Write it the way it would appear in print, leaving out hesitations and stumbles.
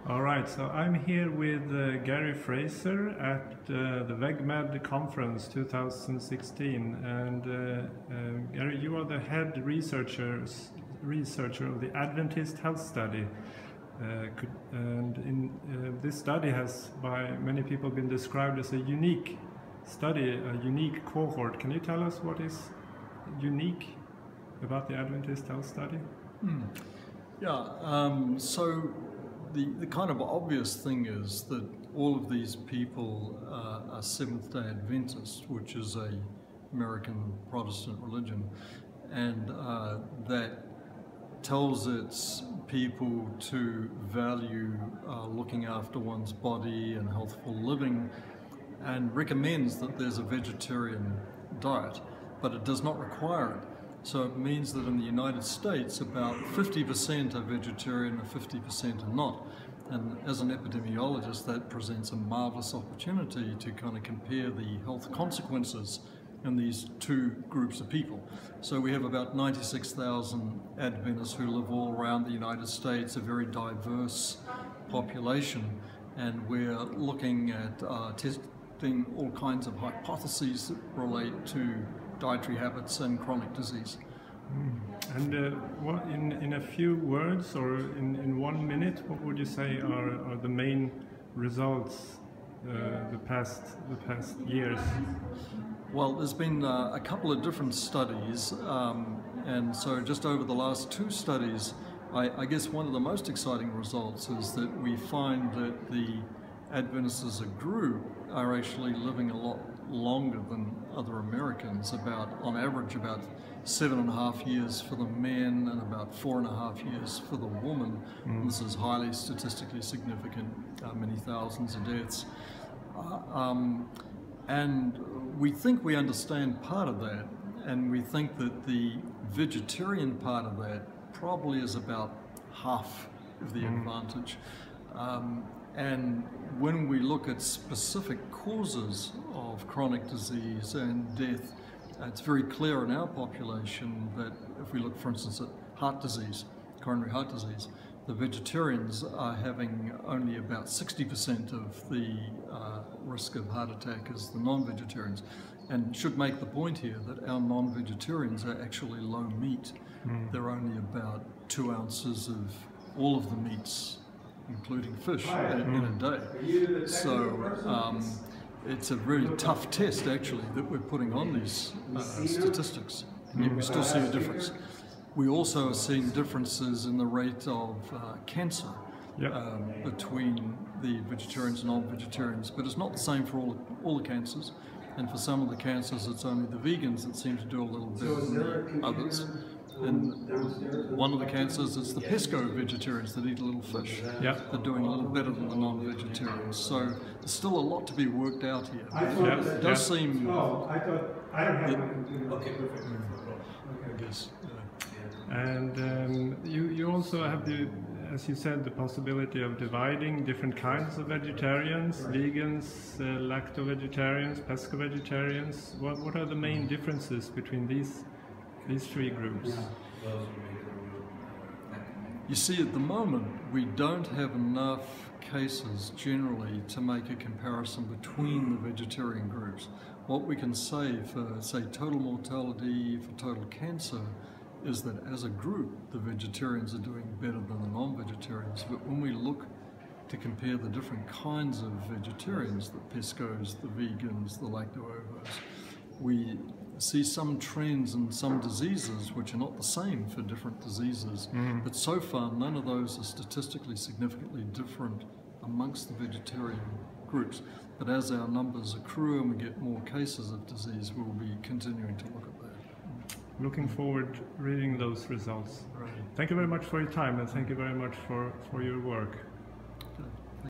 All right, so I'm here with Gary Fraser at the WegMed conference 2016, and Gary, you are the head researcher of the Adventist Health Study, and this study has by many people been described as a unique study, a unique cohort. Can you tell us what is unique about the Adventist Health Study? So the kind of obvious thing is that all of these people are Seventh-day Adventists, which is a American Protestant religion, and that tells its people to value looking after one's body and healthful living, and recommends that there's a vegetarian diet, but it does not require it. So it means that in the United States, about 50% are vegetarian and 50% are not. And as an epidemiologist, that presents a marvelous opportunity to kind of compare the health consequences in these two groups of people. So we have about 96,000 Adventists who live all around the United States, a very diverse population, and we're looking at testing all kinds of hypotheses that relate to dietary habits and chronic disease. And what, in a few words or in 1 minute, what would you say are the main results the past years? Well, there's been a couple of different studies, and so just over the last two studies, I guess one of the most exciting results is that we find that the Adventists as a group are actually living a lot longer than other Americans, on average about 7.5 years for the men and about 4.5 years for the woman. This is highly statistically significant, many thousands of deaths. And we think we understand part of that, and we think that the vegetarian part of that probably is about half of the advantage. And when we look at specific causes of chronic disease and death, it's very clear in our population that if we look, for instance, at heart disease, coronary heart disease, the vegetarians are having only about 60% of the risk of heart attack as the non-vegetarians. And should make the point here that our non-vegetarians are actually low meat. They're only about 2 ounces of all of the meats, including fish, in a day. So it's a really tough test, actually, that we're putting on these statistics, and yet we still see a difference. We also are seeing differences in the rate of cancer between the vegetarians and non-vegetarians, but it's not the same for all the cancers. And for some of the cancers, it's only the vegans that seem to do a little better than the others. And one of the cancers is the pesco vegetarians that eat a little fish. They're doing a little better than the non-vegetarians. So there's still a lot to be worked out here. It does seem... I don't have my computer. Okay, perfect. I guess. And you also have the, as you said, the possibility of dividing different kinds of vegetarians, vegans, lacto-vegetarians, pesco-vegetarians. What are the main differences between these three groups? You see, at the moment, we don't have enough cases generally to make a comparison between the vegetarian groups. What we can say for, say, total mortality, for total cancer, is that as a group, the vegetarians are doing better than the non-vegetarians. But when we look to compare the different kinds of vegetarians, the pescos, the vegans, the lacto-ovos, we see some trends in some diseases which are not the same for different diseases. But so far, none of those are statistically significantly different amongst the vegetarian groups. But as our numbers accrue and we get more cases of disease, we'll be continuing to look at that. Looking forward to reading those results. Thank you very much for your time, and thank you very much for your work.